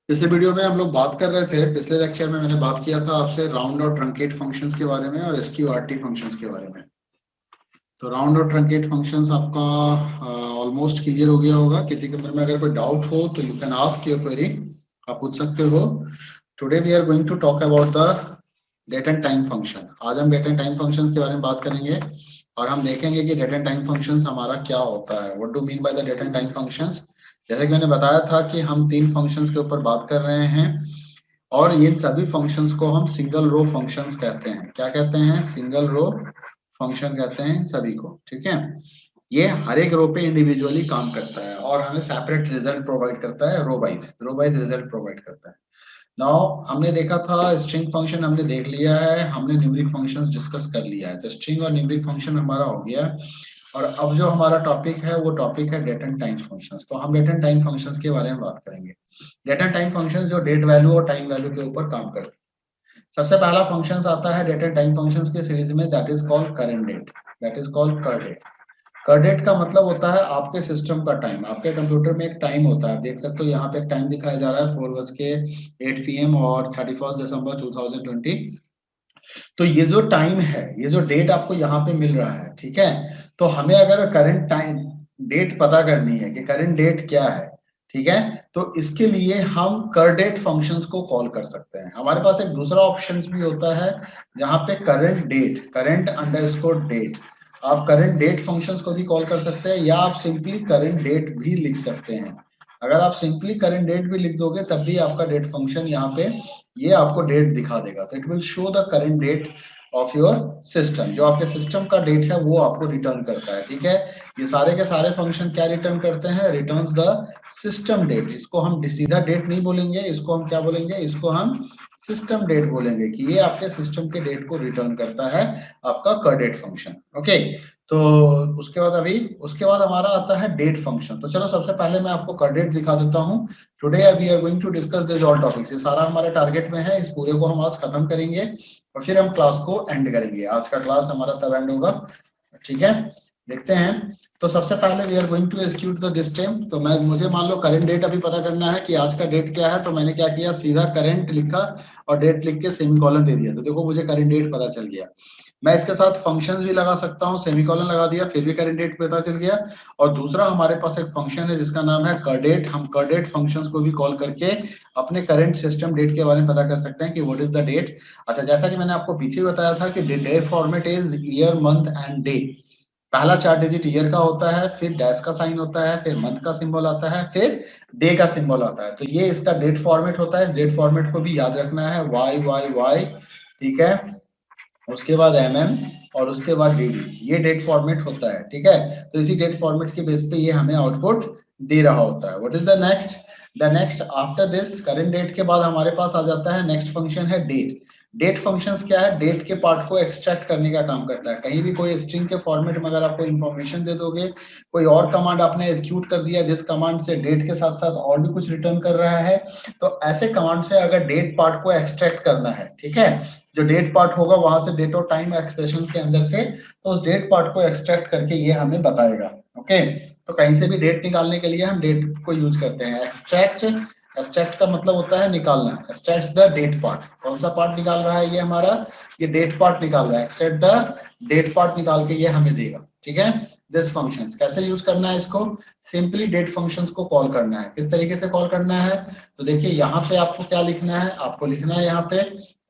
पिछले वीडियो में हम लोग बात कर रहे थे, पिछले लेक्चर में मैंने बात किया था आपसे राउंड और ट्रंकेट फंक्शंस के बारे में और एसक्यूआरटी फंक्शंस के बारे में। तो राउंड और ट्रंकेट फंक्शंस आपका ऑलमोस्ट क्लियर हो गया होगा। किसी के मन में अगर कोई डाउट हो तो you can ask your query, आप पूछ सकते हो। Today we are going to talk about the date and time function. आज हम डेट एंड टाइम फंक्शंस के बारे में बात करेंगे और हम देखेंगे कि डेट एंड टाइम फंक्शंस हमारा क्या होता है। What do mean by the date and time functions. जैसे कि मैंने बताया था कि हम 3 फंक्शंस के ऊपर बात कर रहे हैं और ये सभी फंक्शंस को हम सिंगल रो फंक्शंस कहते हैं। क्या कहते हैं? सिंगल रो फंक्शन कहते हैं सभी को। ठीक है, ये हर एक रो पे इंडिविजुअली काम करता है और हमें सेपरेट रिजल्ट प्रोवाइड करता है। रो वाइज रिजल्ट प्रोवाइड करता है। नाउ हमने देखा था स्ट्रिंग फंक्शन, हमने देख लिया है, हमने न्यूमेरिक फंक्शंस डिस्कस कर लिया है। तो स्ट्रिंग और न्यूमेरिक फंक्शन हमारा हो गया और अब जो हमारा टॉपिक है वो टॉपिक है डेट एंड टाइम फंक्शंस। तो हम डेट एंड टाइम फंक्शंस के बारे में बात करेंगे। डेट एंड टाइम फंक्शंस जो डेट वैल्यू और टाइम वैल्यू के ऊपर काम करते हैं। सबसे पहला फंक्शंस आता है डेट एंड टाइम फंक्शंस के सीरीज में, that is called current date, that is called curdate. Curdate का मतलब होता है आपके सिस्टम का टाइम। आपके कंप्यूटर में एक टाइम होता है, देख सकते हो यहाँ पे एक टाइम दिखाया जा रहा है 4:08 PM और 31 दिसंबर 2020। तो ये जो टाइम है, ये जो डेट आपको यहाँ पे मिल रहा है, ठीक है, तो हमें अगर करंट टाइम डेट पता करनी है कि करंट डेट क्या है, ठीक है, तो इसके लिए हम कर डेट फंक्शंस को कॉल कर सकते हैं। हमारे पास एक दूसरा ऑप्शन भी होता है जहां पे current date, current underscore date, आप करंट डेट फंक्शंस को भी कॉल कर सकते हैं या आप सिंपली करंट डेट भी लिख सकते हैं। अगर आप सिंपली करंट डेट भी लिख दोगे तब भी आपका डेट फंक्शन यहाँ पे ये आपको डेट दिखा देगा। तो it will show the current date of your system. जो आपके सिस्टम का डेट है वो आपको रिटर्न करता है। ठीक है, ये सारे के सारे फंक्शन क्या रिटर्न करते हैं? Returns the system date. इसको हम सीधा डेट नहीं बोलेंगे, इसको हम क्या बोलेंगे? इसको हम सिस्टम डेट बोलेंगे कि ये आपके सिस्टम के डेट को रिटर्न करता है आपका कर डेट फंक्शन। ओके, तो उसके बाद हमारा आता है डेट फंक्शन। तो चलो सबसे पहले मैं आपको कर डेट दिखा देता हूँ। Today we are going to discuss this all topics. ये सारा हमारे टारगेट में है, इस पूरे को हम आज खत्म करेंगे और फिर हम क्लास को एंड करेंगे। आज का क्लास हमारा तब एंड होगा। ठीक है, देखते हैं। तो सबसे पहले we are going to execute the this time. तो मुझे मान लो करंट डेट अभी पता करना है कि आज का डेट क्या है। तो मैंने क्या किया, सीधा करंट लिखा और डेट लिख के सेमीकोलन दे दिया। तो देखो मुझे करंट डेट पता चल गया। मैं इसके साथ फंक्शंस भी लगा सकता हूँ, सेमीकोलन लगा दिया, फिर भी करंट डेट पता चल गया। और दूसरा हमारे पास एक फंक्शन है जिसका नाम है करडेट। हम करडेट फंक्शंस को भी कॉल करके अपने करंट सिस्टम डेट के बारे में पता कर सकते हैं कि व्हाट इज द डेट। अच्छा, जैसा कि मैंने आपको पीछे बताया था कि date format is year, month and day. पहला 4 डिजिट ईयर का होता है, फिर डैश का साइन होता है, फिर मंथ का सिंबल आता है, फिर डे का सिंबल आता है। तो ये इसका डेट फॉर्मेट होता है। इस डेट फॉर्मेट को भी याद रखना है, वाई वाई वाई, ठीक है, उसके बाद और उसके बाद डी। ये डेट फॉर्मेट होता है। ठीक है, तो इसी डेट फॉर्मेट के बेस पे ये हमें आउटपुट दे रहा होता है। What is the next? The next after this current date के बाद हमारे पास आ जाता है नेक्स्ट फंक्शन है डेट। डेट फंक्शंस क्या है? डेट के पार्ट को एक्सट्रैक्ट करने का काम करता है। कहीं भी कोई स्ट्रिंग के फॉर्मेट में अगर आपको इंफॉर्मेशन दे दोगे, कोई और कमांड आपने एग्जीक्यूट कर दिया जिस कमांड से डेट के साथ साथ और भी कुछ रिटर्न कर रहा है, तो ऐसे कमांड से अगर डेट पार्ट को एक्सट्रैक्ट करना है, ठीक है, जो डेट पार्ट होगा वहां से डेट और टाइम एक्सप्रेशन के अंदर से, तो उस डेट पार्ट को एक्सट्रैक्ट करके ये हमें बताएगा। ओके, तो कहीं से भी डेट निकालने के लिए हम डेट को यूज करते हैं। एक्सट्रैक्ट, एक्सट्रैक्ट का मतलब होता है निकालना। Extract the date part. कौन सा पार्ट निकाल रहा है? ये हमारा ये डेट पार्ट निकाल रहा है। एक्सट्रैक्ट द डेट पार्ट निकाल के ये हमें देगा। ठीक है, दिस फंक्शंस कैसे यूज करना है इसको? सिंपली डेट फंक्शंस को कॉल करना है। किस तरीके से कॉल करना है? तो देखिए यहाँ पे आपको क्या लिखना है, आपको लिखना है यहाँ पे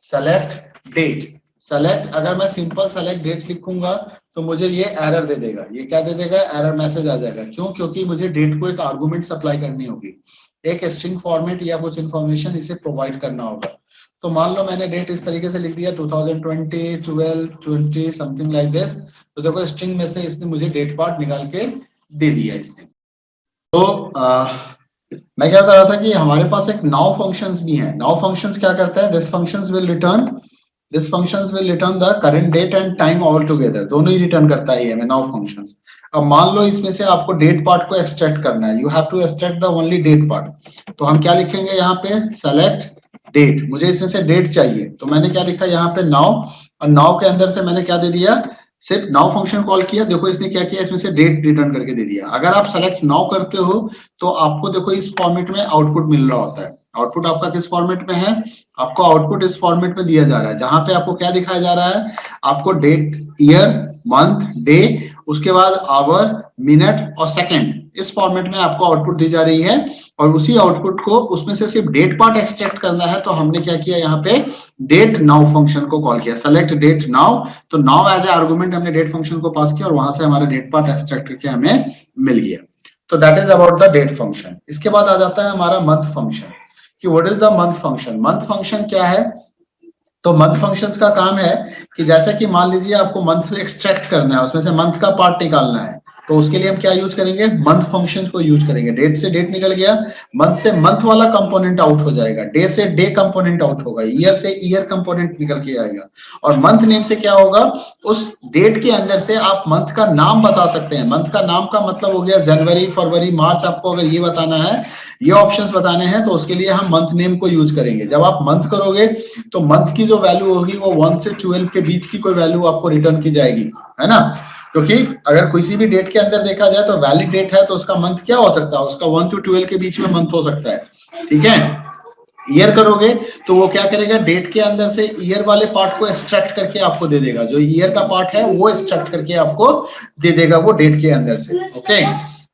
सेलेक्ट डेट। सेलेक्ट, अगर मैं सिंपल सेलेक्ट डेट लिखूंगा तो मुझे ये एरर दे देगा। ये क्या दे देगा? एरर मैसेज आ जाएगा। क्यों? क्योंकि मुझे डेट को एक आर्गुमेंट सप्लाई करनी होगी, एक स्ट्रिंग फॉर्मेट या कुछ इंफॉर्मेशन इसे प्रोवाइड करना होगा। तो मान लो मैंने डेट इस तरीके से लिख दिया 2020 12 20 समथिंग लाइक दिस। तो देखो स्ट्रिंग में से इसने मुझे डेट पार्ट निकाल के दे दिया इसने। तो मैं क्या बता रहा था कि हमारे पास एक नाउ फंक्शंस भी है। नाउ फंक्शंस क्या करता है? This functions will return the current date and time all together. दोनों ही रिटर्न करता है ये हमें नाउ फंक्शंस। अब मान लो इसमें से आपको डेट पार्ट को एक्सट्रैक्ट करना है, you have to extract the only date part. तो हम क्या लिखेंगे यहाँ पे? Select date. मुझे इसमें से डेट चाहिए, तो मैंने क्या लिखा यहाँ पे? नाउ। और नाउ के अंदर से मैंने क्या दे दिया? सिर्फ नाउ फंक्शन कॉल किया। देखो इसने क्या किया, इसमें से डेट रिटर्न करके दे दिया। अगर आप सेलेक्ट नाउ करते हो तो आपको देखो इस फॉर्मेट में आउटपुट मिल रहा होता है। आउटपुट आपका किस फॉर्मेट में है? आपको आउटपुट इस फॉर्मेट में दिया जा रहा है, जहां पे आपको क्या दिखाया जा रहा है? आपको डेट, ईयर, मंथ, डे, उसके बाद आवर, मिनट और सेकंड, इस फॉर्मेट में आपको आउटपुट दी जा रही है। और उसी आउटपुट को, उसमें से सिर्फ डेट पार्ट एक्सट्रैक्ट करना है, तो हमने क्या किया यहाँ पे? डेट नाउ फंक्शन को कॉल किया, सेलेक्ट डेट नाउ। तो नाउ एज ए आर्गुमेंट हमने डेट फंक्शन को पास किया और वहां से हमारा डेट पार्ट एक्सट्रैक्ट करके हमें मिल गया। तो that is about the date function. इसके बाद आ जाता है हमारा मंथ फंक्शन, कि what is the month function. Month function क्या है? तो मंथ फंक्शंस का काम है कि जैसे कि मान लीजिए आपको मंथ एक्सट्रैक्ट करना है, उसमें से मंथ का पार्ट निकालना है, तो उसके लिए हम क्या यूज करेंगे? मंथ फंक्शंस को यूज करेंगे। डेट से डेट निकल गया, मंथ से मंथ वाला कंपोनेंट आउट हो जाएगा, डे से डे कंपोनेंट आउट होगा, ईयर से ईयर कंपोनेंट निकल के आएगा। और मंथ नेम से क्या होगा? उस डेट के अंदर से आप मंथ का नाम बता सकते हैं। मंथ का नाम का मतलब हो गया जनवरी, फरवरी, मार्च। आपको अगर ये बताना है, ये ऑप्शंस बताने हैं, तो उसके लिए हम मंथ नेम को यूज करेंगे। जब आप मंथ करोगे तो मंथ की जो वैल्यू होगी वो 1 से 12 के बीच की कोई वैल्यू आपको रिटर्न की जाएगी, है ना? क्योंकि अगर किसी भी डेट के अंदर देखा जाए तो वैलिड डेट है, तो उसका मंथ क्या हो सकता है? उसका 1 to 12 के बीच में मंथ हो सकता है, ठीक है? ईयर करोगे तो वो क्या करेगा? डेट के अंदर से ईयर वाले पार्ट को एक्सट्रैक्ट करके आपको दे देगा, जो ईयर का पार्ट है वो एक्सट्रैक्ट करके आपको दे देगा वो डेट के अंदर से। ओके,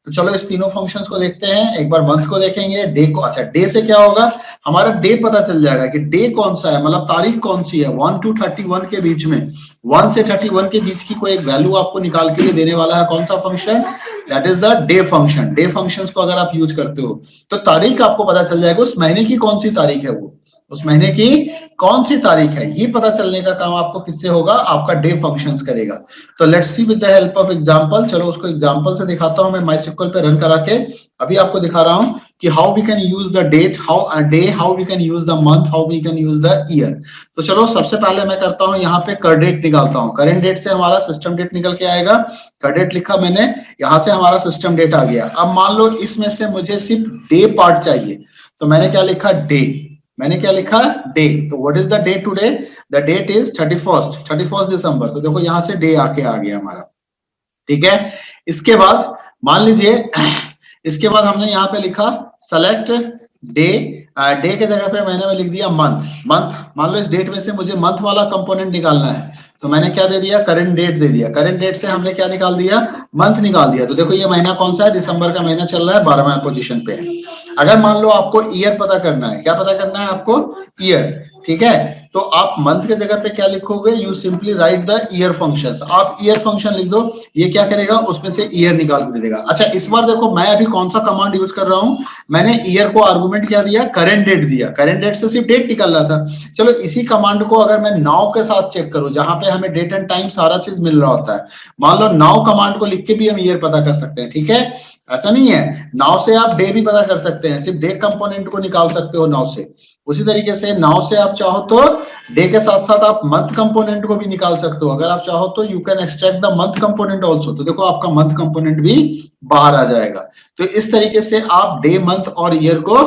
तो चलो इस तीनों फंक्शंस को देखते हैं। एक बार मंथ को देखेंगे, डे को। अच्छा, डे से क्या होगा? हमारा डे पता चल जाएगा कि डे कौन सा है, मतलब तारीख कौन सी है। 1 to 31 के बीच में, 1 से 31 के बीच की कोई एक वैल्यू आपको निकाल के लिए देने वाला है कौन सा function? That is the day function. Day functions को अगर आप यूज करते हो तो तारीख आपको पता चल जाएगा, उस महीने की कौन सी तारीख है, वो उस महीने की कौन सी तारीख है, ये पता चलने का काम आपको किससे होगा? आपका डे फंक्शंस करेगा। तो let's see with the help of example. चलो उसको एग्जांपल से दिखाता हूं मैं MySQL पे रन करा के। अभी आपको दिखा रहा हूं कि how we can use the date, how we can use the month, how we can use the year. तो चलो सबसे पहले मैं करता हूं, यहाँ पे कर डेट निकालता हूं। करेंट डेट से हमारा सिस्टम डेट निकल के आएगा। कर डेट लिखा मैंने, यहाँ से हमारा सिस्टम डेट आ गया। अब मान लो इसमें से मुझे सिर्फ डे पार्ट चाहिए, तो मैंने क्या लिखा? डे। मैंने क्या लिखा? डे। तो what is the day today? The date is 31 December. तो देखो यहाँ से डे आके आ गया हमारा, ठीक है? इसके बाद मान लीजिए, इसके बाद हमने यहाँ पे लिखा सेलेक्ट डे। डे के जगह पे मैंने लिख दिया मंथ। मंथ, मान लो इस डेट में से मुझे मंथ वाला कंपोनेंट निकालना है, तो मैंने क्या दे दिया? करंट डेट दे दिया। करंट डेट से हमने क्या निकाल दिया? मंथ निकाल दिया। तो देखो ये महीना कौन सा है? दिसंबर का महीना चल रहा है, 12वां पोजीशन पे है। अगर मान लो आपको ईयर पता करना है, क्या पता करना है आपको? ईयर, ठीक है? तो आप मंथ के जगह पे क्या लिखोगे? You simply write the year functions. आप ईयर फंक्शन लिख दो, ये क्या करेगा? उसमें से ईयर निकाल के दे देगा। अच्छा, इस बार देखो मैं अभी कौन सा कमांड यूज कर रहा हूं? मैंने ईयर को आर्गुमेंट क्या दिया? करंट डेट दिया। करंट डेट से सिर्फ डेट निकल रहा था। चलो इसी कमांड को अगर मैं नाउ के साथ चेक करूं, जहां पे हमें डेट एंड टाइम सारा चीज मिल रहा होता है, मान लो नाउ कमांड को लिख के भी हम ईयर पता कर सकते हैं, ठीक है? ऐसा नहीं है, नाउ से आप डे भी पता कर सकते हैं, सिर्फ डे कंपोनेंट को निकाल सकते हो नाउ से। उसी तरीके से नाउ से आप चाहो तो डे के साथ साथ आप मंथ कंपोनेंट को भी निकाल सकते हो। अगर आप चाहो तो you can extract the month component also. तो देखो आपका मंथ कंपोनेंट भी बाहर आ जाएगा। तो इस तरीके से आप डे, मंथ और ईयर को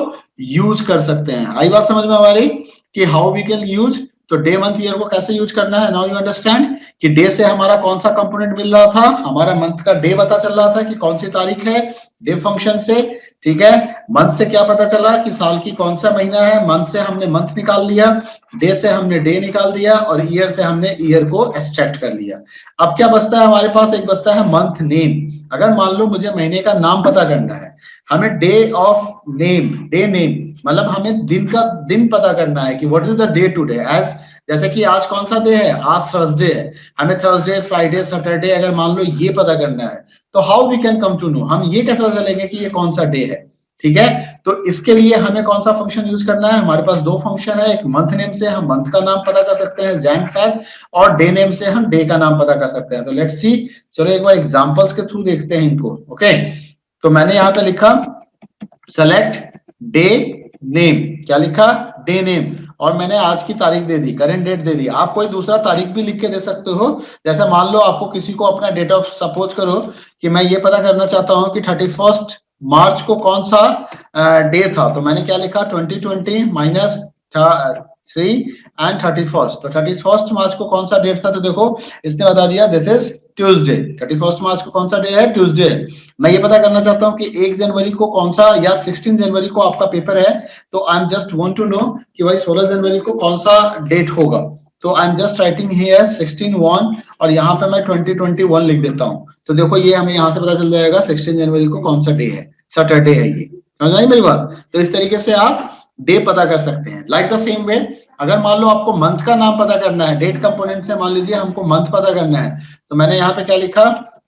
यूज कर सकते हैं। आई बात समझ में हमारी कि हाउ वी कैन यूज? तो डे, मंथ, ईयर को कैसे यूज करना है? नाउ यू अंडरस्टैंड कि डे से हमारा कौन सा कंपोनेंट मिल रहा था? हमारा मंथ का डे पता चल रहा था कि कौन सी तारीख है, डे फंक्शन से, ठीक है? मंथ से क्या पता चला कि साल की कौन सा महीना है, मंथ से हमने मंथ निकाल लिया, डे से हमने डे निकाल दिया और ईयर से हमने ईयर को एक्सट्रैक्ट कर लिया। अब क्या बचता है हमारे पास? एक बचता है मंथ नेम। अगर मान लो मुझे महीने का नाम पता करना है, हमें day of name, day name मतलब हमें दिन का दिन पता करना है कि what is the day today. As जैसे कि आज कौन सा डे है? आज थर्सडे है। हमें थर्सडे, फ्राइडे, सैटरडे अगर मान लो ये पता करना है, तो how we can come to know? हम ये कैसे पता चलेंगे कि ये कौन सा डे है, ठीक है? तो इसके लिए हमें कौन सा फंक्शन यूज करना है? हमारे पास दो फंक्शन है। एक मंथ नेम से हम मंथ का नाम पता कर सकते हैं, जैन फैब, और डे नेम से हम डे का नाम पता कर सकते हैं। तो लेट्स सी, चलो एक बार एग्जांपल्स के थ्रू देखते हैं इनको। ओके, तो मैंने यहाँ पे लिखा सेलेक्ट डे नेम। क्या लिखा? Day name. और मैंने आज की तारीख दे दी, करंट डेट दे दी। आप कोई दूसरा तारीख भी लिख के दे सकते हो। जैसे मान लो आपको किसी को अपना डेट ऑफ, सपोज करो कि मैं ये पता करना चाहता हूं कि 31 मार्च को कौन सा डे था, तो मैंने क्या लिखा? 2020 माइनस 3 एंड 31st। तो 31st मार्च को कौन सा डेट था, तो देखो इसने बता दिया दिस इज ट्यूसडे। 31st मार्च को कौन सा डे है, ट्यूसडे। मैं ये पता करना चाहता हूँ कि 1 जनवरी को कौन सा या 16 जनवरी को आपका पेपर है, तो I am just want to know कि भाई 16 जनवरी को कौन सा डेट होगा। तो I am just writing here 16/1 और यहाँ पे मैं 2021 लिख देता हूँ। तो देखो ये हमें यहाँ से पता चल जाएगा 16 जनवरी को कौन सा डे है, सैटरडे है ये। समझ आई मेरी बात? तो इस तरीके से आप डे पता कर सकते हैं। लाइक द सेम वे, अगर मान लो आपको मंथ का नाम पता करना है, डेट कंपोनेंट से मान लीजिए हमको मंथ पता करना है, तो मैंने यहाँ पे क्या लिखा,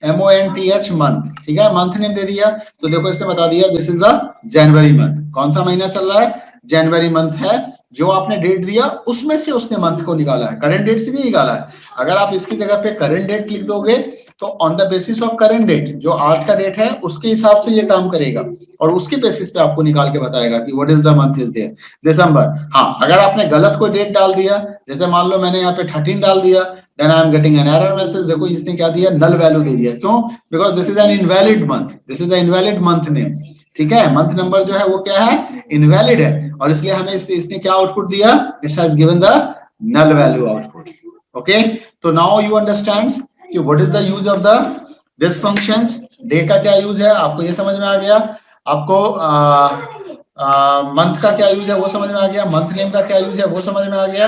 MONTH मंथ, ठीक है, मंथ नेम दे दिया। तो देखो इसने बता दिया this is the January month. कौन सा महीना चल रहा है, जनवरी मंथ है। जो आपने डेट दिया उसमें से उसने मंथ को निकाला है, करंट डेट से भी निकाला है। अगर आप इसकी जगह पे करंट डेट लिख दोगे तो on the basis of current date, जो आज का डेट है उसके हिसाब से ये काम करेगा और उसके बेसिस पे आपको निकाल के बताएगा कि what is the month is there, December. हाँ, अगर आपने गलत कोई डेट डाल दिया, जैसे मान लो मैंने यहाँ पे 13 डाल दिया, then I am getting an error message. देखो इसने क्या दिया, नल वैल्यू दे दिया। क्यों? Because this is an invalid month, this is the invalid month name. ठीक है, मंथ नंबर जो है वो क्या है, इनवैलिड है, और इसलिए हमें इसने क्या आउटपुट दिया, it's has given the null value output. Okay, तो नाउ यू अंडरस्टैंड कि what is the use of the this functions. Day का क्या यूज है आपको ये समझ में आ गया, आपको मंथ का क्या यूज है वो समझ में आ गया, मंथ नेम का क्या यूज है वो समझ में आ गया,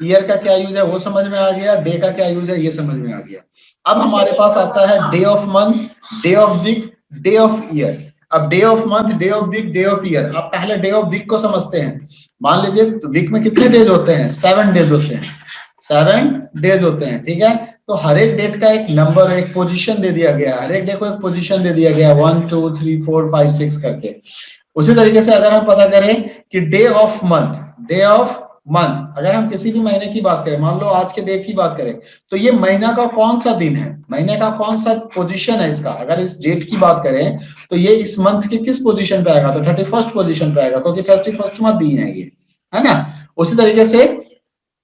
ईयर का क्या यूज है वो समझ में आ गया, डे का क्या यूज है ये समझ में आ गया। अब हमारे पास आता है day of month, day of week, day of year. अब day of month, day of week, day of year. आप पहले डे ऑफ वीक को समझते हैं। मान लीजिए वीक में कितने डेज होते हैं, 7 डेज होते हैं, 7 डेज होते हैं। ठीक है, तो हर एक डेट का एक नंबर, एक पोजीशन दे दिया गया, हर एक डे को एक पोजीशन दे दिया गया, 1 2 3 4 5 6 करके। उसी तरीके से अगर हम पता करें कि day of month, day of month, अगर हम किसी भी महीने की बात करें, मान लो आज के डे की बात करें, तो ये महीना का कौन सा दिन है, महीने का कौन सा पोजीशन है इसका। अगर इस डेट की बात करें तो ये इस मंथ के किस पोजीशन पे आएगा, तो 31st पोजीशन पे आएगा, क्योंकि 31वां दिन है ये, है ना। उसी तरीके से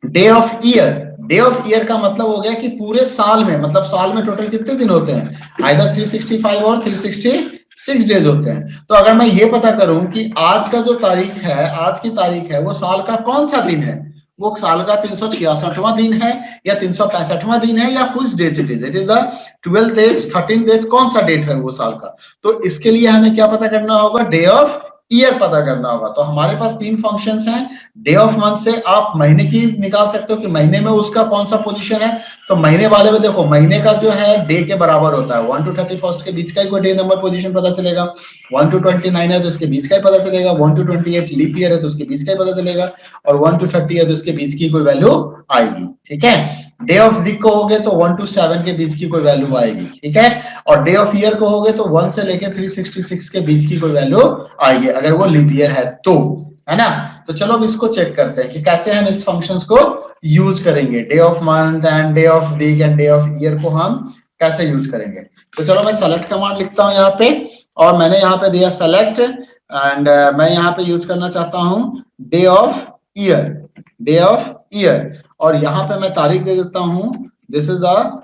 day of year, day of year का मतलब हो गया कि पूरे साल में, मतलब साल में टोटल कितने दिन होते हैं, आइदर 365 और 366 डेज होते हैं। तो अगर मैं ये पता करूं कि आज का जो तारीख है, आज की तारीख है, वो साल का कौन सा दिन है, वो साल का 366वां दिन है या 365वां दिन है, या कुछ date it is, it is the 12th date, 13th date, कौन सा डेट है वो साल का। तो इसके लिए हमें क्या पता करना होगा, डे ऑफ ईयर पता करना होगा। तो हमारे पास 3 फंक्शंस हैं। डे ऑफ मंथ से आप महीने की निकाल सकते हो कि महीने में उसका कौन सा पोजीशन है। तो महीने वाले में देखो, महीने का जो है डे के बराबर होता है, 1 to 31st के बीच का ही कोई डे नंबर पोजीशन पता चलेगा, 1 to 29 है तो उसके बीच का ही पता चलेगा, 1 to 28 लीप ईयर है तो उसके बीच का ही पता चलेगा, और 1 to 30 है तो उसके बीच की कोई वैल्यू आएगी। ठीक है, डे ऑफ वीक को होगे तो 1 to 7 के बीच की कोई वैल्यू आएगी। ठीक है, और डे ऑफ ईयर को होगे तो 1 से लेके 366 के बीच की कोई वैल्यू आएगी, अगर वो लीप ईयर है तो, है ना। तो चलो अब इसको चेक करते हैं कि कैसे हम इस फंक्शंस को यूज करेंगे, day of month and day of week and day of year को हम कैसे यूज करेंगे। तो चलो मैं सेलेक्ट कमांड लिखता हूं यहाँ पे, और मैंने यहाँ पे दिया सेलेक्ट, एंड मैं यहाँ पे यूज करना चाहता हूं day of year, day of year, और यहाँ पे मैं तारीख दे देता हूँ, this is the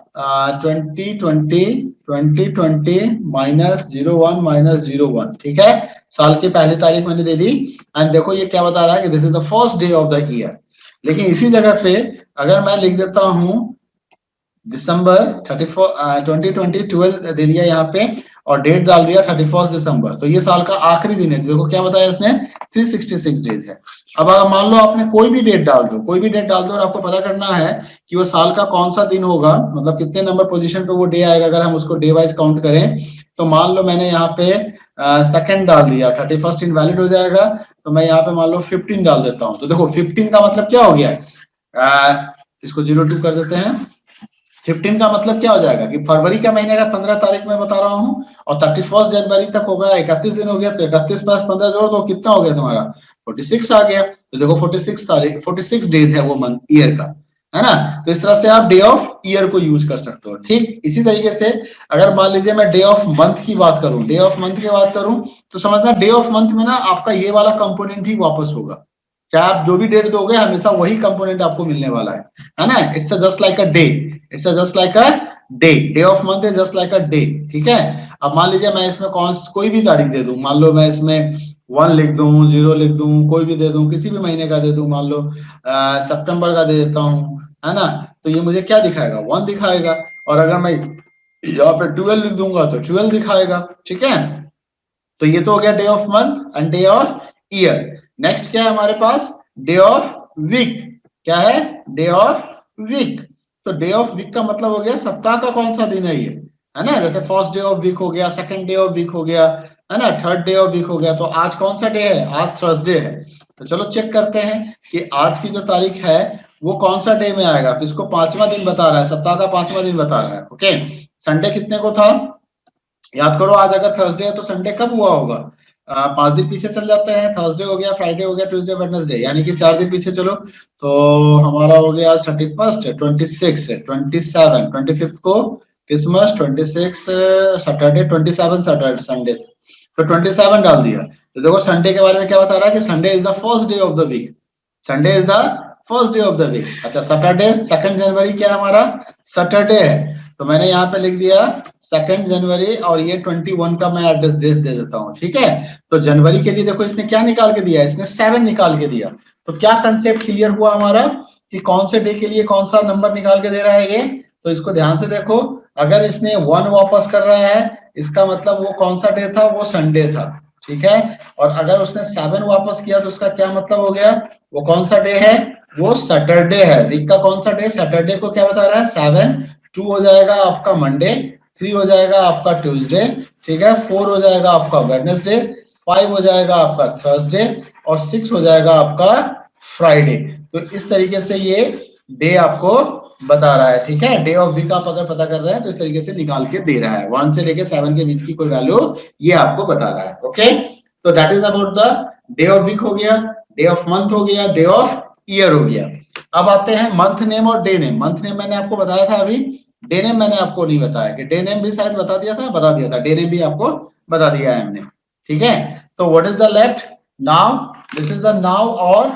2020 minus 01 minus 01। ठीक है, साल की पहली तारीख मैंने दे दी, एंड देखो ये क्या बता रहा है कि this is the first day of the year. लेकिन इसी जगह पे अगर मैं लिख देता हूं दिसंबर 2020 12 दे दिया यहाँ पे, और डेट डाल दिया 31 दिसंबर, तो ये साल का आखिरी दिन है। देखो क्या बताया इसने, 366 डेज है। अब अगर मान लो आपने कोई भी डेट डाल दो, कोई भी डेट डाल दो, और आपको पता करना है कि वो साल का कौन सा दिन होगा, मतलब कितने नंबर पोजीशन पे वो डे आएगा, अगर हम उसको डे वाइज काउंट करें। तो मान लो मैंने यहाँ पे सेकंड डाल दिया, 31st इनवैलिड हो जाएगा, तो मैं यहाँ पे मान लो 15 डाल देता हूँ। तो देखो 15 का मतलब क्या हो गया है, इसको 02 कर देते हैं। 15 का मतलब क्या हो जाएगा कि फरवरी का महीने का 15 तारीख में बता रहा हूँ, और 31 जनवरी तक होगा, 31 दिन हो गया, तो 31 प्लस 15 जोड़ दो, कितना हो गया तुम्हारा, 46 आ गया। तो देखो 46 तारीख, 46 डेज है वो मंथ ईयर का, है ना। तो इस तरह से आप डे ऑफ ईयर को यूज कर सकते हो। ठीक इसी तरीके से अगर मान लीजिए मैं डे ऑफ मंथ की बात करूं, डे ऑफ मंथ की बात करूं, तो समझना डे ऑफ मंथ में ना आपका ये वाला कंपोनेंट ही वापस होगा, चाहे आप जो भी डेट दोगे हमेशा वही कंपोनेंट आपको मिलने वाला है ना। It's just like a day, it's just like a day of month is just like a day, ठीक है। अब मान लीजिए मैं इसमें कोई भी तारीख दे दूं, मान लो मैं इसमें 1 लिख दूं, 0 लिख दूं, कोई भी दे दूं, किसी भी महीने का दे दूं, मान लो सितंबर का दे देता हूं, है ना, तो ये मुझे क्या दिखाएगा, 1 दिखाएगा। और अगर मैं यहाँ पे 12 लिख दूंगा तो 12 दिखाएगा, ठीक है। तो ये तो हो गया day of month and day of year. Next क्या है हमारे पास, डे ऑफ वीक। क्या है, डे ऑफ वीक। तो डे ऑफ वीक का मतलब हो गया सप्ताह का कौन सा दिन है ये, है ना। जैसे फर्स्ट डे ऑफ वीक हो गया, सेकंड डे ऑफ वीक हो गया, है ना, थर्ड डे ऑफ वीक हो गया। तो आज कौन सा डे है, आज थर्सडे है। तो चलो चेक करते हैं कि आज की जो तारीख है वो कौन सा डे में आएगा। तो इसको 5वां दिन बता रहा है, सप्ताह का 5वां दिन बता रहा है। ओके, संडे कितने को था, याद करो। आज अगर थर्सडे है तो संडे कब हुआ होगा, 5 दिन पीछे चल जाते हैं। थर्सडे हो गया, फ्राइडे हो गया, ट्यूसडे, वेडनेसडे, यानी कि 4 दिन पीछे चलो। तो हमारा हो गया आज 31 है, 26 है, 27, 25 को क्रिसमस, 26 सैटरडे, 27 सैटरडे संडे, तो 27 डाल दिया। तो देखो संडे के बारे में क्या बता रहा है कि Sunday is the first day of the week. Sunday is the first day of the week. अच्छा, सैटरडे 2 जनवरी क्या है हमारा, सैटरडे है। तो मैंने यहाँ पे लिख दिया 2 जनवरी, और ये 21 का मैं एड्रेस डेट दे देता हूँ, ठीक है। तो जनवरी के लिए देखो इसने क्या निकाल के दिया, इसने 7 निकाल के दिया। तो क्या कंसेप्ट क्लियर हुआ हमारा कि कौन से डे के लिए कौन सा नंबर निकाल के दे रहा है ये। तो इसको ध्यान से देखो, अगर इसने 1 वापस कर रहा है इसका मतलब वो कौन सा डे था, वो संडे था, ठीक है। और अगर उसने 7 वापस किया तो उसका क्या मतलब हो गया, वो कौन सा डे है, वो सैटरडे है। वीक का कौन सा डे, सैटरडे को क्या बता रहा है 7, 2 हो जाएगा आपका मंडे, 3 हो जाएगा आपका ट्यूसडे, ठीक है, 4 हो जाएगा आपका वेडनेसडे, 5 हो जाएगा आपका थर्सडे, और 6 हो जाएगा आपका फ्राइडे। तो इस तरीके से ये डे आपको बता रहा है, ठीक है। डे ऑफ वीक आप अगर पता कर रहे हैं तो इस तरीके से निकाल के दे रहा है। 1 से लेके 7 के बीच की कोई वैल्यू ये आपको बता रहा है। ओके, तो that is about the day of week हो गया, डे ऑफ मंथ हो गया, डे ऑफ ईयर हो गया। अब आते हैं मंथ नेम और डे नेम। मंथ नेम मैंने आपको बताया था अभी, डे नेम मैंने आपको नहीं बताया, कि डे नेम भी शायद बता दिया था, डे नेम भी आपको बता दिया है हमने, ठीक है। तो what is the left now, this is the now, और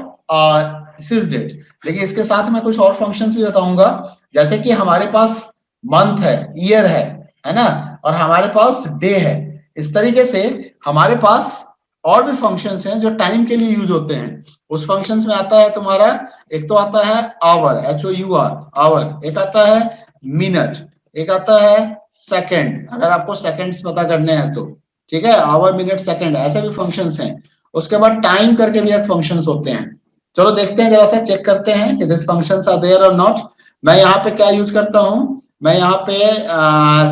दिस इज डेट। लेकिन इसके साथ मैं कुछ और फंक्शंस भी बताऊंगा, जैसे कि हमारे पास मंथ है, ईयर है ना, और हमारे पास डे है। इस तरीके से हमारे पास और भी फंक्शंस हैं जो टाइम के लिए यूज होते हैं। उस फंक्शंस में आता है तुम्हारा, एक तो आता है आवर, HOUR आवर, एक आता है मिनट, एक आता है सेकंड, अगर आपको सेकंड्स पता करने हैं तो, ठीक है, आवर, मिनट, सेकंड, ऐसे भी फंक्शंस हैं। उसके बाद टाइम करके भी एक फंक्शंस होते हैं। चलो देखते हैं, जरा सा चेक करते हैं कि दिस फंक्शंस आर देयर और नॉट। मैं यहाँ पे क्या यूज करता हूँ, मैं यहाँ पे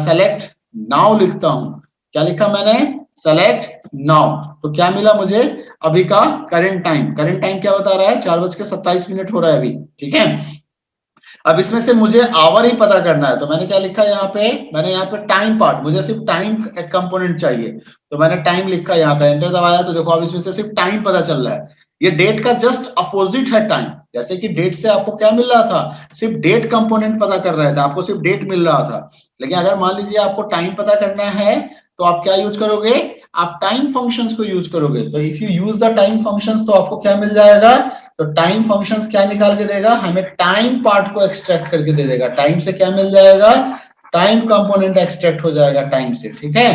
सेलेक्ट नाउ लिखता हूँ। क्या लिखा मैंने, सेलेक्ट नाउ। तो क्या मिला मुझे, अभी का करंट टाइम। करंट टाइम क्या बता रहा है, 4:27 हो रहा है अभी, ठीक है। अब इसमें से मुझे आवर ही पता करना है, तो मैंने क्या लिखा यहाँ पे, मैंने यहाँ पे टाइम पार्ट, मुझे सिर्फ टाइम कंपोनेंट चाहिए, तो मैंने टाइम लिखा यहाँ पे, एंटर दबाया। तो देखो अब इसमें से सिर्फ टाइम पता चल रहा है। ये डेट का जस्ट अपोजिट है टाइम। जैसे कि डेट से आपको क्या मिल रहा था, सिर्फ डेट कंपोनेंट पता कर रहे थे, आपको सिर्फ डेट मिल रहा था। लेकिन अगर मान लीजिए आपको टाइम पता करना है तो आप क्या यूज करोगे, आप टाइम फंक्शंस को यूज करोगे। तो if you use the time functions तो आपको क्या मिल जाएगा, तो टाइम फंक्शंस क्या निकाल के देगा, हमें टाइम पार्ट को एक्सट्रैक्ट करके दे देगा। टाइम से क्या मिल जाएगा, टाइम कंपोनेंट एक्सट्रैक्ट हो जाएगा टाइम से, ठीक है।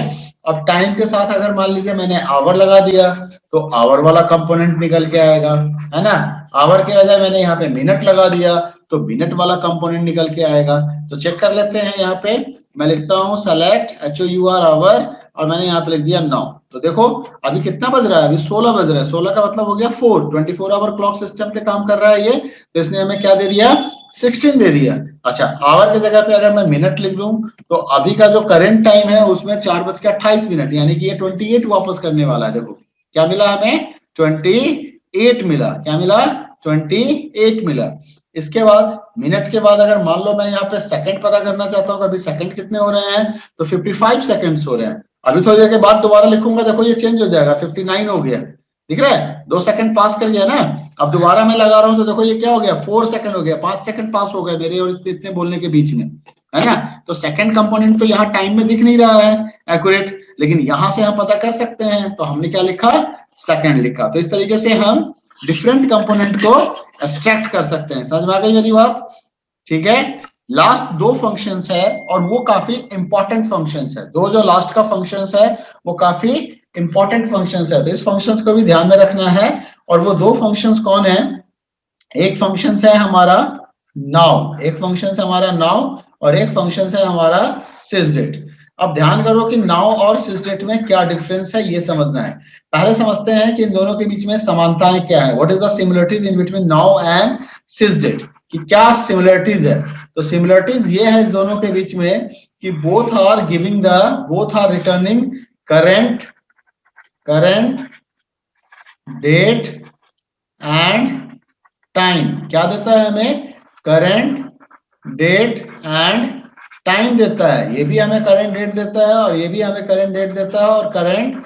अब टाइम के साथ अगर मान लीजिए मैंने आवर लगा दिया तो आवर वाला कंपोनेंट निकल के आएगा, है ना। आवर के बजाय मैंने यहाँ पे मिनट लगा दिया तो मिनट वाला कंपोनेंट निकल के आएगा। तो चेक कर लेते हैं, यहाँ पे मैं लिखता हूँ सेलेक्ट HOUR आवर, और मैंने यहाँ पे लिख दिया 9। तो देखो अभी कितना बज रहा है, अभी 16 बज रहा है। 16 का मतलब हो गया 4, 24 आवर क्लॉक सिस्टम पे काम कर रहा है ये। तो इसने हमें क्या दे दिया, 16 दे दिया। अच्छा, आवर की जगह पे अगर मैं मिनट लिख दूं तो अभी का जो करंट टाइम है उसमें 4:28, यानी कि ये 28 वापस करने वाला है। देखो क्या मिला हमें, 28 मिला। क्या मिला, 28 मिला। इसके बाद मिनट के बाद अगर मान लो मैं यहाँ पे सेकंड पता करना चाहता हूँ, अभी सेकंड कितने हो रहे हैं, तो 55 सेकंड्स हो रहे हैं। अभी थोड़ी देर के बाद दोबारा लिखूंगा, देखो ये चेंज हो जाएगा, 59 हो गया, दिख रहा है, 2 सेकंड पास कर गया ना। अब दोबारा मैं लगा रहा हूं तो देखो ये क्या हो गया, 4 सेकंड हो गया, 5 सेकंड पास हो गए मेरे और इतने बोलने के बीच में, है ना। तो सेकंड कंपोनेंट तो यहाँ टाइम में दिख नहीं रहा है एक्यूरेट, लेकिन यहां से हम पता कर सकते हैं। तो हमने क्या लिखा, सेकंड लिखा। तो इस तरीके से हम डिफरेंट कंपोनेंट को एक्सट्रैक्ट कर सकते हैं। समझ में आ गई मेरी बात, ठीक है। लास्ट दो फंक्शंस है और वो काफी इंपॉर्टेंट फंक्शंस है। दो जो लास्ट का फंक्शंस है वो काफी इंपॉर्टेंट फंक्शंस है, तो इस फंक्शंस को भी ध्यान में रखना है। और वो दो फंक्शंस कौन है? एक फंक्शन है हमारा नाउ, एक फंक्शन है हमारा नाउ और एक फंक्शन है हमारा सिसडेट। अब ध्यान करो कि नाउ और सिसडेट में क्या डिफरेंस है ये समझना है। पहले समझते हैं कि इन दोनों के बीच में समानताएं क्या है। What is the similarities in between now and सिसडेट, कि क्या सिमिलरिटीज है। तो सिमिलरिटीज ये है इस दोनों के बीच में कि both are returning current date and time. क्या देता है हमें? करंट डेट एंड टाइम देता है। ये भी हमें करंट डेट देता है और ये भी हमें करंट डेट देता है और करंट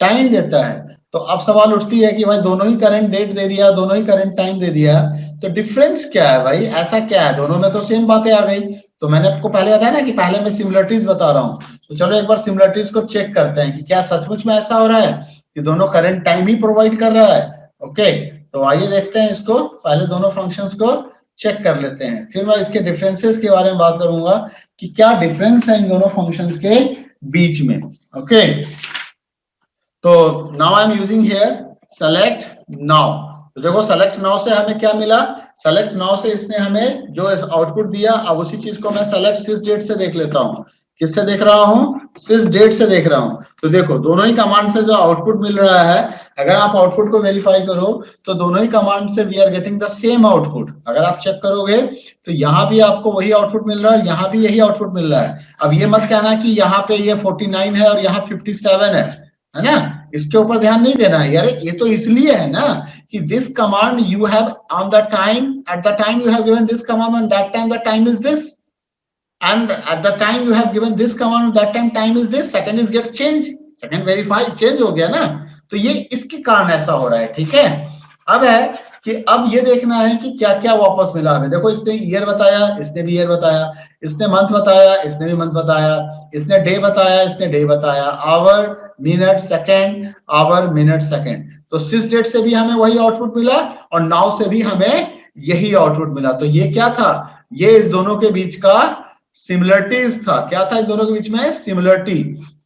टाइम देता है। तो अब सवाल उठती है कि भाई दोनों ही करंट डेट दे दिया, दोनों ही करंट टाइम दे दिया, तो डिफरेंस क्या है भाई? ऐसा क्या है? दोनों में तो सेम बातें आ गई। तो मैंने आपको पहले बताया ना कि पहले मैं सिमिलरिटीज बता रहा हूं, तो चलो एक बार सिमिलरिटीज को चेक करते हैं कि क्या सचमुच में ऐसा हो रहा है कि दोनों करंट टाइम ही प्रोवाइड कर रहा है। ओके, तो आइए देखते हैं इसको। पहले दोनों फंक्शंस को चेक कर लेते हैं, फिर मैं इसके डिफरेंसेस के बारे में बात करूंगा कि क्या डिफरेंस है इन दोनों फंक्शंस के बीच में। ओके, तो now I am using here select now. तो देखो सेलेक्ट नाउ से हमें क्या मिला? सेलेक्ट नाउ से इसने हमें जो आउटपुट दिया, अब उसी चीज को मैं सेलेक्ट सिस डेट से देख लेता हूं। किससे देख रहा हूं? सिस डेट से देख रहा हूं। तो देखो दोनों ही कमांड से जो आउटपुट मिल रहा है, अगर आप आउटपुट को वेरीफाई करो तो दोनों ही कमांड से we are getting the same output. अगर आप चेक करोगे तो यहाँ भी आपको वही आउटपुट मिल रहा है, यहाँ भी यही आउटपुट मिल रहा है। अब ये मत कहना कि यहाँ पे ये 49 है और यहाँ 57 है ना? इसके ऊपर ध्यान नहीं देना है यार। ये तो इसलिए है ना कि this command you have on the time, eight the time you have given this command on that time the time is this, and at the time you have given this command that time is this, second is gets change, second verify change हो गया ना। तो ये इसके कारण ऐसा हो रहा है, ठीक है। अब है कि अब ये देखना है कि क्या क्या वापस मिला हमें। देखो इसने ईयर बताया, इसने भी ईयर बताया, इसने मंथ बताया, इसने भी मंथ बताया, इसने डे बताया, इसने डे बताया, our minute second, our minute second. तो सिस डेट से भी हमें वही आउटपुट मिला और नाउ से भी हमें यही आउटपुट मिला। तो ये क्या था? ये इस दोनों के बीच का सिमिलरिटीज था। क्या था इस दोनों के बीच में? सिमिलरिटी।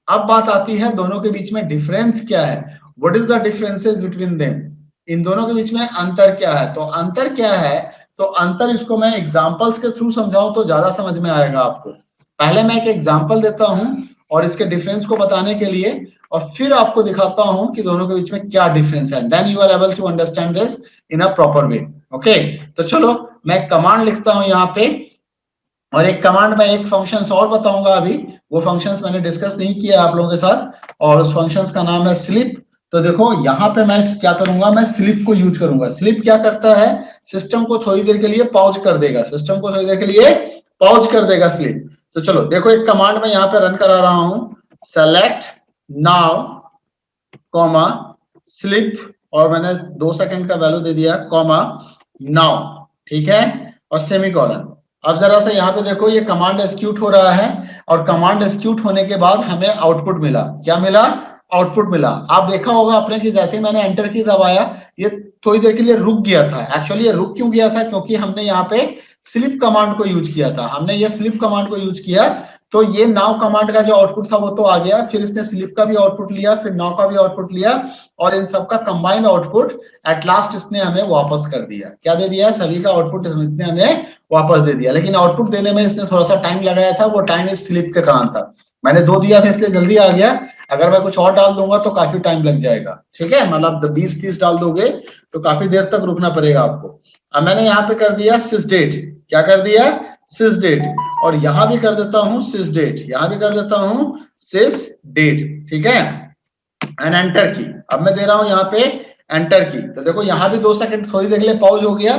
अब बात आती है दोनों के बीच में डिफरेंस क्या है। What is the differences between them? इन दोनों के बीच में अंतर क्या है? तो अंतर क्या है? तो अंतर इसको मैं एग्जांपल्स के थ्रू समझाऊं तो ज्यादा समझ में आएगा आपको। पहले मैं एक एग्जांपल देता हूं और इसके डिफरेंस को बताने के लिए, और फिर आपको दिखाता हूं कि दोनों के बीच में क्या डिफरेंस है। Then you are able to understand this in a proper way. Okay, तो चलो मैं कमांड लिखता हूं यहाँ पे, और एक कमांड में एक फंक्शंस और बताऊंगा। अभी वो फंक्शंस मैंने डिस्कस नहीं किया आप लोगों के साथ, और उस फंक्शंस का नाम है स्लिप। तो देखो यहाँ पे मैं क्या करूंगा, मैं स्लिप को यूज करूंगा। स्लिप क्या करता है? सिस्टम को थोड़ी देर के लिए पॉज कर देगा, सिस्टम को थोड़ी देर के लिए पॉज कर देगा स्लिप। तो चलो देखो एक कमांड में यहाँ पे रन करा रहा हूं, सेलेक्ट नाउ कॉमा स्लिप, और मैंने 2 सेकंड का वैल्यू दे दिया कॉमा नाउ, ठीक है, और सेमीकोलन। अब जरा सा यहाँ पे देखो ये कमांड एग्जीक्यूट हो रहा है, और कमांड एग्जीक्यूट होने के बाद हमें आउटपुट मिला। क्या मिला? आउटपुट मिला। आप देखा होगा आपने कि जैसे ही मैंने एंटर की दबाया ये थोड़ी देर के लिए रुक गया था। एक्चुअली ये रुक क्यों गया था? क्योंकि हमने यहाँ पे स्लिप कमांड को यूज किया था। हमने ये स्लिप कमांड को यूज किया तो ये नाउ कमांड का जो आउटपुट था वो तो आ गया, फिर इसने स्लिप का भी आउटपुट लिया, फिर नाउ का भी आउटपुट लिया, और इन सबका कंबाइंड आउटपुट एट लास्ट इसने हमें वापस कर दिया। क्या दे दिया? सभी का आउटपुट इसने हमें वापस दे दिया। लेकिन आउटपुट देने में इसने थोड़ा सा टाइम लगाया था, वो टाइम इस स्लिप के कारण था। मैंने 2 दिया था इसलिए जल्दी आ गया, अगर मैं कुछ और डाल दूंगा तो काफी टाइम लग जाएगा, ठीक है। मतलब 20-30 डाल दोगे तो काफी देर तक रुकना पड़ेगा आपको। अब मैंने यहाँ पे कर दिया सिस डेट। क्या कर दिया? सिस डेट। और यहां भी कर देता हूं सिस डेट, यहां भी कर देता हूं सिस डेट, ठीक है, एंड एंटर की। अब मैं दे रहा हूं यहाँ पे एंटर की। तो देखो यहाँ भी 2 सेकंड थोड़ी देर के लिए पॉज हो गया,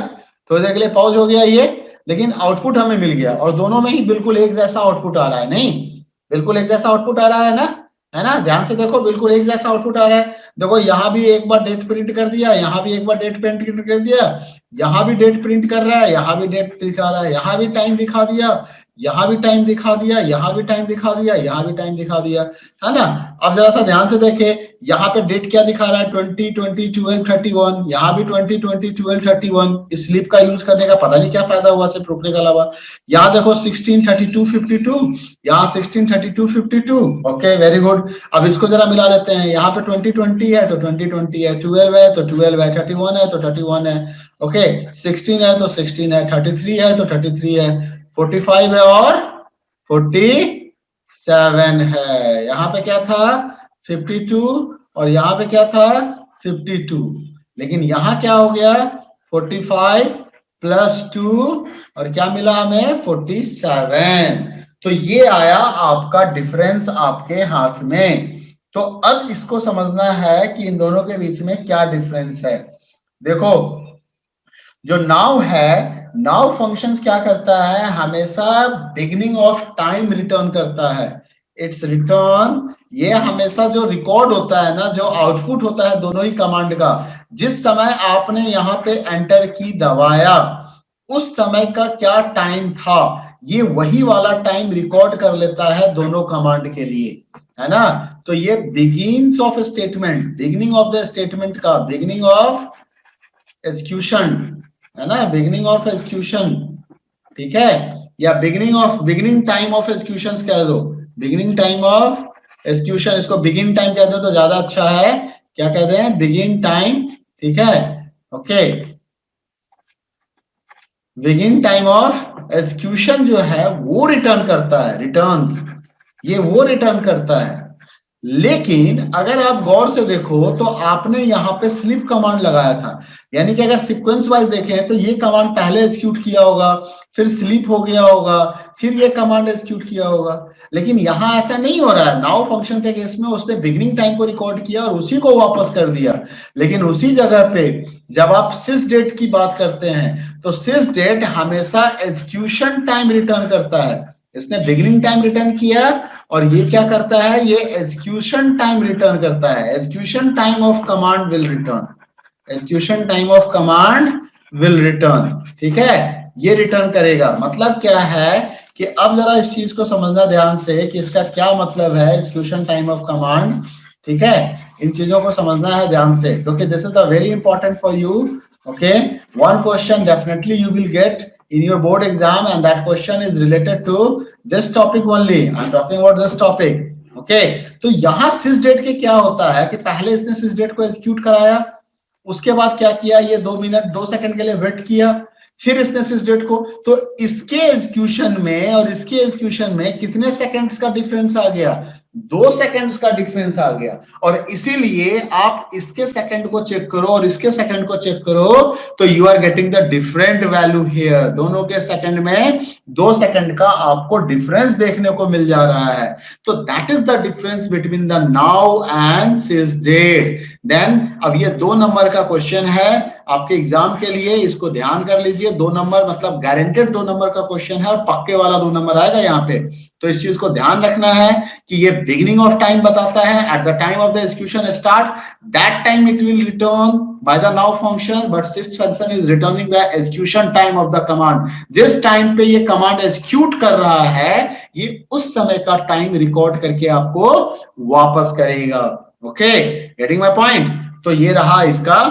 थोड़ी देर के लिए पॉज हो गया ये, लेकिन आउटपुट हमें मिल गया, और दोनों में ही बिल्कुल एक जैसा आउटपुट आ रहा है। नहीं, बिल्कुल एक जैसा आउटपुट आ रहा है ना, है ना? ध्यान से देखो, बिल्कुल एक जैसा आउटपुट आ रहा है। देखो यहाँ भी एक बार डेट प्रिंट कर दिया, यहाँ भी एक बार डेट प्रिंट कर दिया, यहाँ भी डेट प्रिंट कर रहा है, यहाँ भी डेट दिखा रहा है, यहाँ भी टाइम दिखा दिया, यहाँ भी टाइम दिखा दिया, यहाँ भी टाइम दिखा दिया, यहाँ भी टाइम दिखा दिया, है ना। अब जरा सा ध्यान से देखें, यहाँ पे डेट क्या दिखा रहा है, 20, 20, 12, 31, यहाँ भी 20, 20, 12, 31। इस स्लिप का यूज करने का पता नहीं क्या फायदा हुआ सिर्फ रुकने के अलावा। यहाँ देखो 16, 32, 52, यहाँ 16, 32, 52। Okay, very good. अब इसको जरा मिला लेते हैं, यहाँ पे 20, 20 है तो 20, 20 है, 12 है तो 12 है, 31 है तो 31 है, ओके, 16 है तो 16 है, 33 है तो 33 है, 45 है और 47 है। यहाँ पे क्या था 52 और यहाँ पे क्या था 52, लेकिन यहाँ क्या हो गया 45 प्लस 2 और क्या मिला हमें 47। तो ये आया आपका डिफरेंस आपके हाथ में। तो अब इसको समझना है कि इन दोनों के बीच में क्या डिफरेंस है। देखो, जो नाउ है, नाउ फंक्शंस क्या करता है, हमेशा बिगिनिंग ऑफ टाइम रिटर्न करता है। इट्स रिटर्न, ये हमेशा जो रिकॉर्ड होता है ना, जो आउटपुट होता है दोनों ही कमांड का, जिस समय आपने यहाँ पे एंटर की दबाया उस समय का क्या टाइम था, ये वही वाला टाइम रिकॉर्ड कर लेता है दोनों कमांड के लिए, है ना। तो ये beginning of statement, beginning of the statement का, बिगिनिंग ऑफ एग्जीक्यूशन, है ना, बिगिनिंग ऑफ एग्जीक्यूशन, ठीक है, या बिगिनिंग टाइम ऑफ एग्जीक्यूशन कह दो, बिगिनिंग टाइम ऑफ एग्जीक्यूशन, इसको बिगिन टाइम कहते हैं तो ज्यादा अच्छा है, क्या कहते हैं, बिगिन टाइम, ठीक है, okay. Begin time of execution जो है वो रिटर्न करता है, रिटर्न्स, ये वो रिटर्न करता है। लेकिन अगर आप गौर से देखो तो आपने यहाँ पे स्लिप कमांड लगाया था, यानी कि अगर सीक्वेंस वाइज देखें तो ये कमांड पहले एग्जीक्यूट किया होगा, फिर स्लिप हो गया होगा, फिर ये कमांड एग्जीक्यूट किया होगा। लेकिन यहाँ ऐसा नहीं हो रहा है। नाउ फंक्शन के केस में उसने बिगिनिंग टाइम को रिकॉर्ड किया और उसी को वापस कर दिया। लेकिन उसी जगह पे जब आप सिस डेट की बात करते हैं तो सिस डेट हमेशा एग्जीक्यूशन टाइम रिटर्न करता है। इसने बिगिनिंग टाइम रिटर्न किया और ये क्या करता है, ये एग्जीक्यूशन टाइम रिटर्न करता है। Execution time of command will return, execution time of command will return, ठीक है, ये रिटर्न करेगा। मतलब क्या है कि अब जरा इस चीज को समझना ध्यान से कि इसका क्या मतलब है एग्जीक्यूशन टाइम ऑफ कमांड, ठीक है, इन चीजों को समझना है ध्यान से, क्योंकि this is the very important for you. Okay, one question definitely you will get in your board exam and that question is related to this topic only. I'm talking about this topic. Okay, तो यहाँ sys date के क्या होता है कि पहले इसने sys date को एग्जीक्यूट कराया, उसके बाद क्या किया, ये 2 मिनट 2 सेकंड के लिए वेट किया, फिर इसने sys date को, तो इसके एग्जीक्यूशन में और इसके एग्जीक्यूशन में कितने सेकंड्स का डिफरेंस आ गया, 2 सेकंड्स का डिफरेंस आ गया। और इसीलिए आप इसके सेकंड को चेक करो और इसके सेकंड को चेक करो तो you are getting the different value here. दोनों के सेकंड में 2 सेकंड का आपको डिफरेंस देखने को मिल जा रहा है। तो that is the difference between the now and sysdate. Then अब ये 2 नंबर का क्वेश्चन है आपके एग्जाम के लिए, इसको ध्यान कर लीजिए। 2 नंबर मतलब गारंटेड 2 नंबर का क्वेश्चन है और पक्के वाला 2 नंबर आएगा यहाँ पे। तो इस चीज को ध्यान रखना है कि ये बिगिनिंग ऑफ टाइम बताता है, at the time of the execution start, that time it will return by the now function, but sys function is returning the execution time of the command. जिस टाइम पे ये command execute कर रहा है ये उस समय का टाइम रिकॉर्ड करके आपको वापस करेगा। Okay, getting my point. तो ये रहा इसका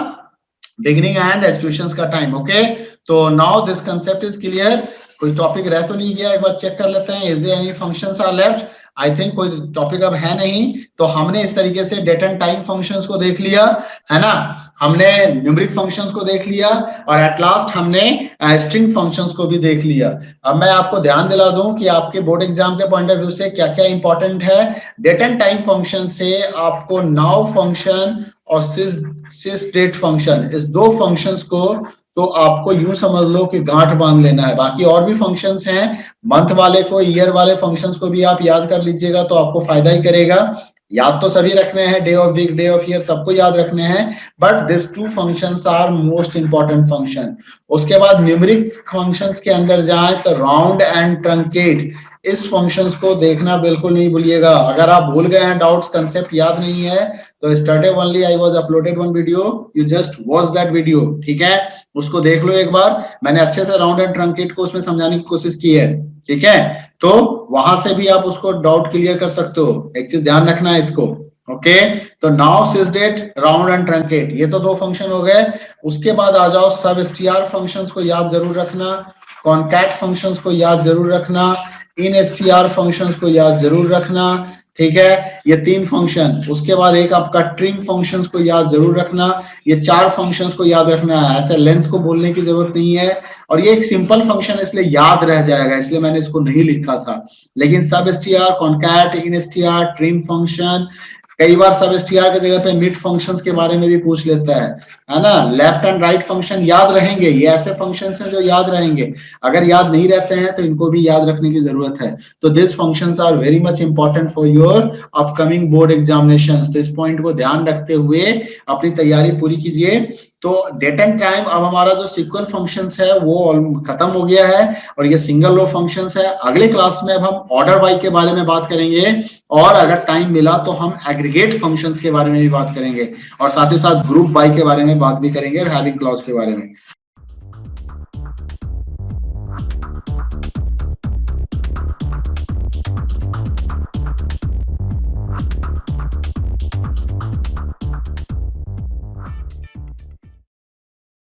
बिगिनिंग एंड एग्जीक्यूशन का टाइम। ओके, तो now this concept is clear. कोई टॉपिक रह तो नहीं गया, एक बार चेक कर लेते हैं, is there any functions are left. I think कोई टॉपिक अब है नहीं। तो हमने इस तरीके से डेट एंड टाइम फंक्शंस को देख लिया, है ना, हमने न्यूमेरिक फंक्शंस को देख लिया और एट लास्ट हमने स्ट्रिंग फंक्शंस को भी देख लिया। अब मैं आपको ध्यान दिला दूं कि आपके बोर्ड एग्जाम के पॉइंट ऑफ व्यू से क्या क्या इंपॉर्टेंट है। डेट एंड टाइम फंक्शन से आपको नाउ फंक्शन और सिस डेट फंक्शन, इस 2 फंक्शंस को तो आपको यूं समझ लो कि गांठ बांध लेना है। बाकी और भी फंक्शंस हैं, मंथ वाले को, ईयर वाले फंक्शंस को भी आप याद कर लीजिएगा तो आपको फायदा ही करेगा। याद तो सभी रखने हैं, day of week, day of year सबको याद रखने हैं, but this 2 functions are most important function. उसके बाद न्यूमेरिक फंक्शंस के अंदर जाएं तो राउंड एंड ट्रंकेट, इस फंक्शंस को देखना बिल्कुल नहीं भूलिएगा। अगर आप भूल गए हैं, डाउट्स, कंसेप्ट याद नहीं है, तो start only I was uploaded one video, you just watch that video, ठीक है, उसको देख लो एक बार। मैंने अच्छे से राउंड एंड ट्रंकेट को उसमें समझाने की कोशिश की है। ठीक है, तो वहां से भी आप उसको डाउट क्लियर कर सकते हो। एक चीज ध्यान रखना है इसको, ओके। तो नाउ सिस्डेट, राउंड एंड ट्रंकेट, ये तो दो फंक्शन हो गए। उसके बाद आ जाओ सब एसटीआर फंक्शंस को याद जरूर रखना, कॉन्कैट फंक्शंस को याद जरूर रखना, इन एसटीआर फंक्शंस को याद जरूर रखना, ठीक है, ये तीन फंक्शन। उसके बाद एक आपका ट्रिम फंक्शंस को याद जरूर रखना, ये चार फंक्शंस को याद रखना है, ऐसे लेंथ को बोलने की जरूरत नहीं है। और ये एक सिंपल फंक्शन है इसलिए याद रह जाएगा, इसलिए मैंने इसको नहीं लिखा था। लेकिन सब एसटीआर, कॉन्कैट, इन एसटीआर, ट्रिम फंक्शन, कई बार सब एसटीआर की जगह पे मिड फंक्शंस के बारे में भी पूछ लेता है ना। लेफ्ट एंड राइट फंक्शन याद रहेंगे, ये ऐसे फंक्शंस हैं जो याद रहेंगे। अगर याद नहीं रहते हैं तो इनको भी याद रखने की जरूरत है। तो this functions are very much important for your upcoming board examinations. तो इस पॉइंट को ध्यान रखते हुए अपनी तैयारी पूरी कीजिए। तो डेट एंड टाइम, अब हमारा जो सीक्वल फंक्शंस है वो खत्म हो गया है और ये सिंगल रो फंक्शंस है। अगले क्लास में अब हम ऑर्डर बाय के बारे में बात करेंगे, और अगर टाइम मिला तो हम एग्रीगेट फंक्शंस के बारे में भी बात करेंगे, और साथ ही साथ ग्रुप बाय के बारे में बात भी करेंगे और हैविंग क्लॉज के बारे में।